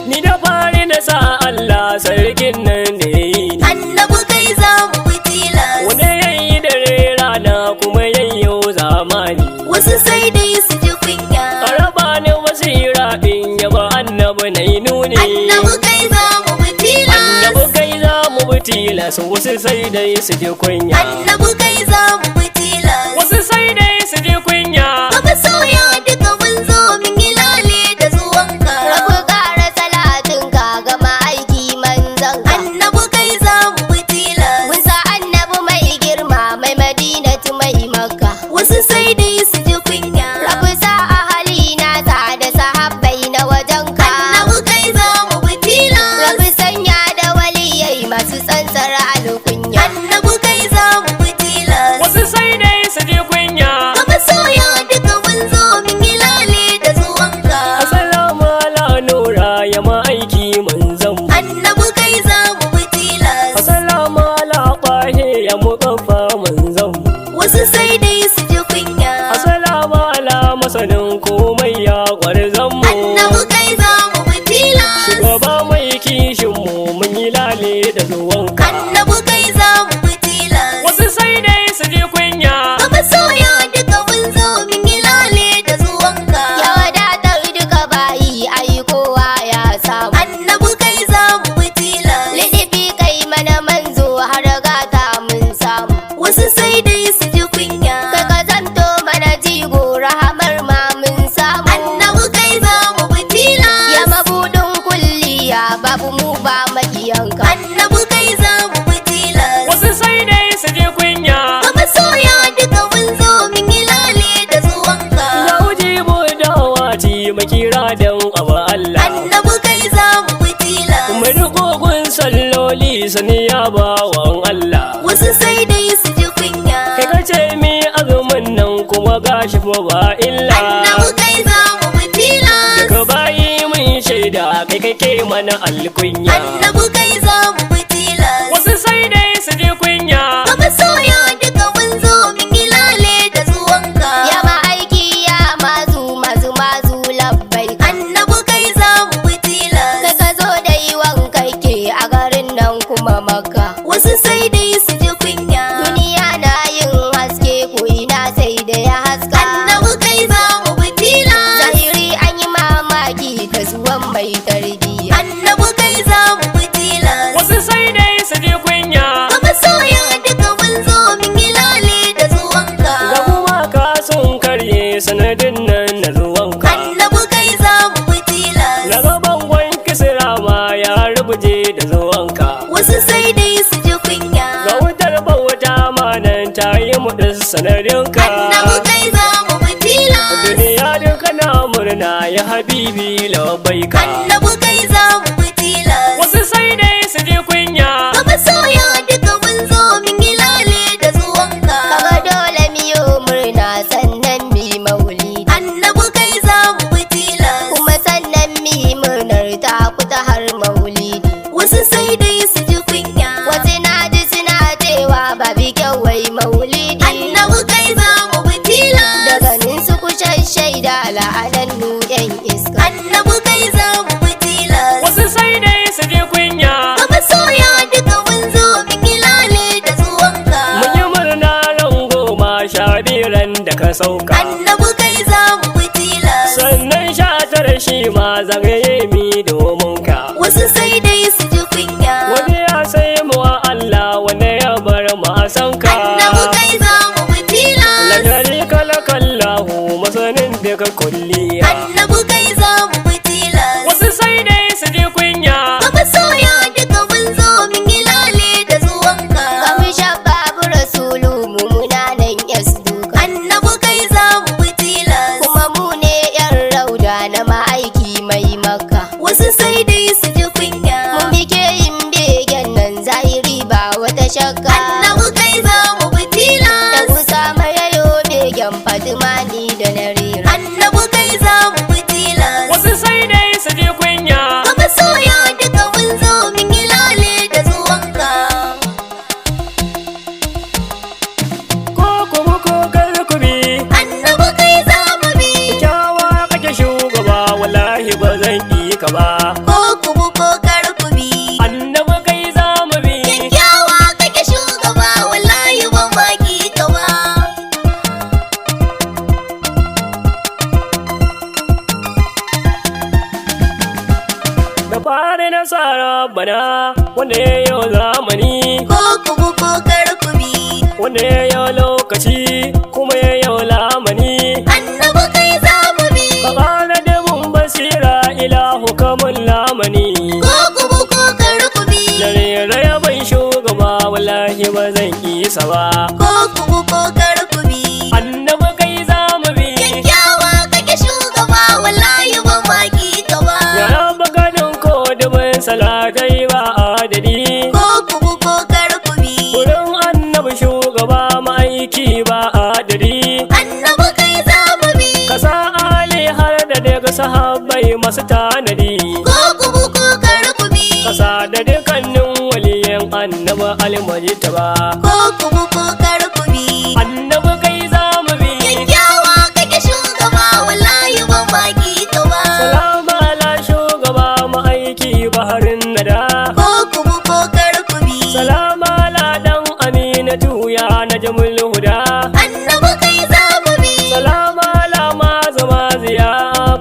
ni da fari na sa Allah sarkin nan da yayi ni. Annabi kai za mu bi tilas. Wanda yayi dare rana kuma yayyo zamani. Wasu sai dai su ji kunya. Araba ne basira din yaba annabi nai nuni. Annabi kai za mu bi tilas. Annabi kai za mu bi tilas. Wasu sai dai su ji kunya. Annabi kai za mu bi tilas. Wasu sai dai su ji kunya. Baba sauya duka mun zo mun yi lale da zuwanka. Rabu ƙara salatin ka ga ma'aiki manzon ka. Annabi kai za mu bi tilas. Mun sa annabi mai girma mai madinatu mai makka. Wasu sai dai su ji kunya. Rabu sa ahali na sa da sahabbai na wajen ka. Annabi kai za mu bi tilas. Rabu sanya da waliyai masu tsantsar alkunya. Annabi kai za mu bi tilas. Wasu sai dai su ji kunya. Baba sauya duka mun zo mun yi lale da zuwanka. Assalamu ala nura ya ma'aiki manzon mu. Annabi kai za mu bi tilas. Assalamu ala qahi ya muqaffa manzon mu. Wasu sai dai su ji kunya. Assalamu ala masanin komai ya gwarzon mu. Annabi kai za mu bi tilas. Shugaba mai kishin mu mun yi lale da zuwanka. Annabi kai za mu bi tilas. Wasu sai dai su ji kunya. Baba sauya duka mun zo mun yi lale da zuwanka. Ya wadatar duka bayi ai kowa ya samu. Annabi kai za mu bi tilas. Lidifi kai mana manzo har gata mun samu. Wasu sai dai su ji kunya. Kai ka zanto mana jigo rahamar ma mun samu. Annabi kai za mu bi tilas. Ya mabudin kulliya babu mu ba makiyanka. Annabi kai za mu bi tilas. Wasu sai dai su ji kunya. Baba sauya duka mun zo mun yi lale da zuwanka. Ya uji mu dawati makira dan abu Allah. Annabi kai za mu bi tilas. Mai rikogun salloli sani ya bawan Allah. Wasu sai dai su ji kunya. Kai ka ce mi azumin nan kuma gashi fa ba illa. Annabi kai za mu bi tilas. Ka bayi mun shaida kai kake mana alkunya. Annabi kai za mu bi tilas. Wasu sai dai su ji kunya. Baba sauya duka mun zo mun yi lale da zuwanka. Ya ma'aiki ya mazu labbai. Annabi kai za mu bi tilas. Kai ka zo da yi wankai ke a garin nan kuma makka. Wasu sai dai su ji kunya. Duniya na yin haske ko ina sai da ya haska. Annabi kai za mu bi tilas. Zahiri an yi mamaki da zuwan mai tarbiyya. Annabi kai za mu bi tilas. Wasu sai dai su ji kunya. Baba sauya duka mun zo mun yi lale da zuwanka. Ga kuma ka sun karye sanadin nan na zuwanka. Annabi kai za mu bi tilas. Na ga bangon kisira ma ya rubuje da zuwanka. Wasu sai dai su ji kunya. Ga wutar bauta ma nan ta yi muɗin sanadinka. Annabi kai za mu bi tilas. Duniya duka na murna ya habibi labbaika. Annabi kai za mu bi tilas. Wasu sai dai su ji kunya. Baba sauya duka mun zo mun yi lale da zuwanka. Kaga dole mu yi murna sannan mu yi maulidi. Annabi kai za mu bi tilas. Kuma sannan mu yi murnar ta kuta har maulidi. Wasu sai dai su ji kunya. Wasu na ji suna cewa babu kyau wai maulidi. Annabi kai za mu bi tilas. Da ganin su kushen shaida la'anannu yan iska. Annabi kai za mu bi tilas. Wasu sai dai su ji kunya. Baba sauya duka mun zo mun yi lale da zuwanka. Mun yi murna ran goma sha biran da ka sauka. Annabi kai za mu bi tilas. Sannan sha tara shi ma zagaye mi domin ka. Wasu sai dai su ji kunya. Wani ya sai mu wa Allah wani ya bar mu a san ka. Annabi kai za mu bi tilas. Lagari kala kallahu masanin daga kulliya. Annabi kai za mu bi tilas. Wasu sai dai su ji kunya. Baba sauya duka mun zo mun yi lale da zuwanka. Kamu shababu rasulu mu munanan yasduka. Annabi kai za mu bi tilas. Kuma mu ne yan rauda na ma'aiki mai makka. Wasu sai dai su ji kunya. Mun bike yin begen nan zahiri ba wata shakka. Annabi kai za mu bi tilas. Da kusa mayayo begen Fatima ni da narira. Annabi kai za mu bi tilas. Wasu sai dai su ji kunya. Baba sauya duka mun zo mun yi lale da zuwanka. Ko kuma ko kar ku bi. Annabi kai za mu bi. Kyawa kake shugaba wallahi ba zan yi ka ba. Ko bani nasara bana wanda ya yau zamani ko ku bu ko kar ku bi wanda ya yau lokaci kuma ya yau lamani annabi kai za mu bi ka ƙara dubin basira ilahu kamun lamani ko ku bu ko kar ku bi dare ya ban shugaba wallahi ba zan isa ba ko ku bu ko kar ku bi annabi kai za mu bi kyakkyawa kake shugaba wallahi ba ma ki ka ba ya raba gadon ko dubin salatai ba adadi ko ku bu ko kar ku bi wurin annabi shugaba ma'aiki ba adadi annabi kai za mu bi ka sa ali har da daga sahabbai masu tanadi ko ku bu ko kar ku bi ka sa da dukkanin waliyan annabi almajtaba ko ku bu ko kar ku bi annabi kai za mu bi kyakkyawa kake shugaba wallahi ba ma ki ka ba salamu ala shugaba ma'aiki baharin nada ko ku bu ko kar ku bi salamu ala dan aminatu ya najmul huda annabi kai za mu bi salamu ala mazama ziya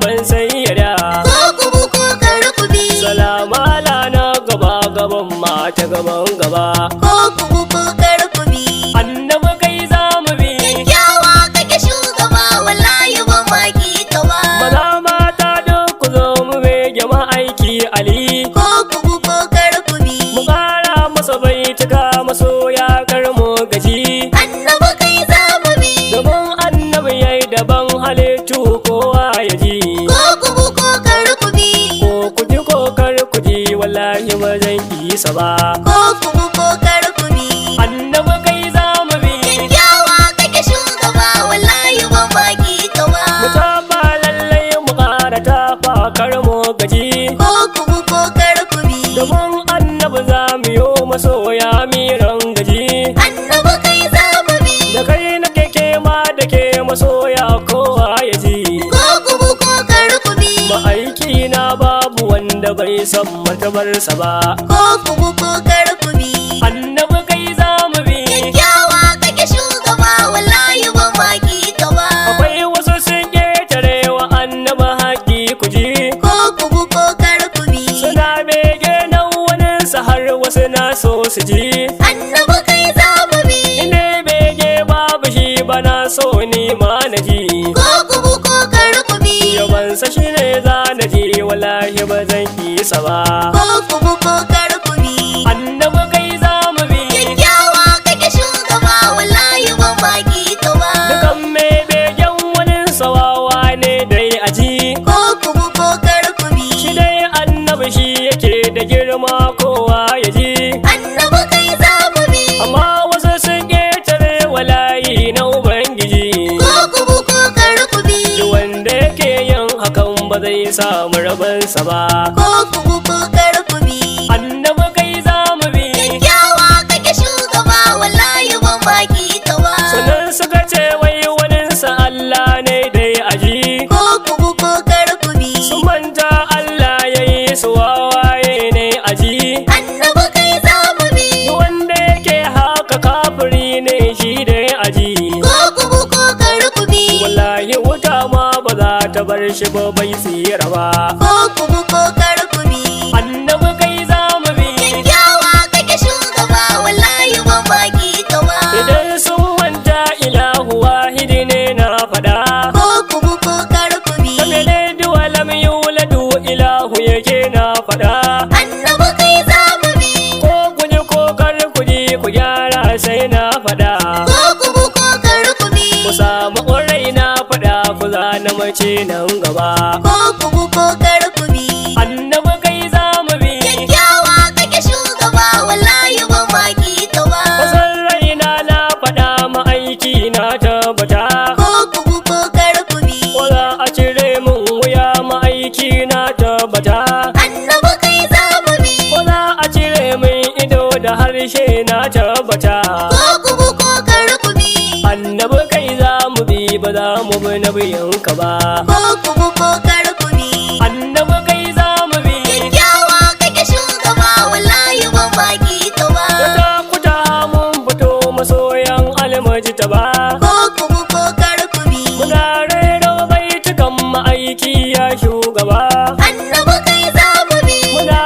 ban sayyada ko ku bu ko kar ku bi salamu ala na gaba gaban mata gaban gaba ko ku bu ko kar ku bi annabi kai za mu bi kyakkyawa kake shugaba wallahi ba ma ki ka ba maza mata duk ku zo mu bege ma'aiki ali ko ku bu ko kar ku bi mu ƙara masa baituka masoya kar mu gaji annabi kai za mu bi domin annabi yayi daban halittu kowa ya ji ko ku bu ko kar ku bi ko ku ji ko kar ku ji wallahi ba zan isa ba ko ku bu ko kar ku bi annabi kai za mu bi kyakkyawa kake shugaba wallahi ba ma ki ka ba mu tafa lallai mu ƙara tafa kar mu gaji ko ku bu ko kar ku bi domin annabi za mu yo masoya miran gaji annabi kai za mu bi da kai na keke ma da ke masoya kowa ya ji ko ku bu ko kar ku bi ma'aiki na babu wanda bai san martabarsa ba ko ku bu ko kar ku bi annabi kai za mu bi kyakkyawa kake shugaba wallahi ba ma ki ka ba akwai wasu sun ƙetare wa annabi haƙi ku ji ko ku bu ko kar ku bi suna bege nan waninsa har wasu na so su ji annabi kai za mu bi ine bege babu shi bana so ni ma na ji ko ku bu ko kar ku bi yabansa shi ne za na ji wallahi ba zan isa ba ko ku bu ko kar ku bi annabi kai za mu bi kyakkyawa kake shugaba wallahi ba ma ki ka ba dukan mai begen wanin sawawa ne dai aji ko ku bu ko kar ku bi shi dai annabi shi yake da girma kowa ya ji annabi kai za mu bi amma wasu sun ƙetare walayi na ubangiji ko ku bu ko kar ku bi duk wanda yake yin hakan ba zai samu rabansa ba ko ku bu ko kar ku bi annabi kai za mu bi kyakkyawa kake shugaba wallahi ba ma ki ka ba sannan suka ce wai waninsa Allah ne dai aji ko ku bu ko kar ku bi su manta Allah ya yi su wawaye ne aji annabi kai za mu bi duk wanda yake haka kafiri ne shi dai aji ko ku bu ko kar ku bi wallahi wuta ma ba za ta bar shi ba bai tsira ba ko ku bu ko kar ku bi annabi kai za mu bi kyakkyawa kake shugaba wallahi ba ma ki ka ba idan sun manta ilahu wahidi ne na faɗa ko ku bu ko kar ku bi kamar duwa lam yuladu ilahu yake na faɗa annabi kai za mu bi ko kuji ko kar kuji ku gyara sai na faɗa ko ku bu ko kar ku bi ku samu ƙurai na faɗa ku zana mace nan gaba ko ku bu ko kar ku bi annabi kai za mu bi kyakkyawa kake shugaba wallahi ba ma ki ka ba kusan raina na faɗa ma'aiki na tabbata ko ku bu ko kar ku bi ko za a cire min wuya ma'aiki na tabbata annabi kai za mu bi ko za a cire min ido da harshe na tabbata ko ku bu ko kar ku bi annabi kai za mu bi ba za mu bi nabiyanka ba ko ku bu ko kar ku bi annabi kai za mu bi kyakkyawa kake shugaba wallahi ba ma ki ka ba da ta kuta mun fito masoyan almajita ba ko ku bu ko kar ku bi muna rero baitukan ma'aiki ya shugaba annabi kai za mu bi muna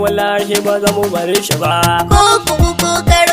wallahi ba za mu bar shi ba. Ko kuku ko karo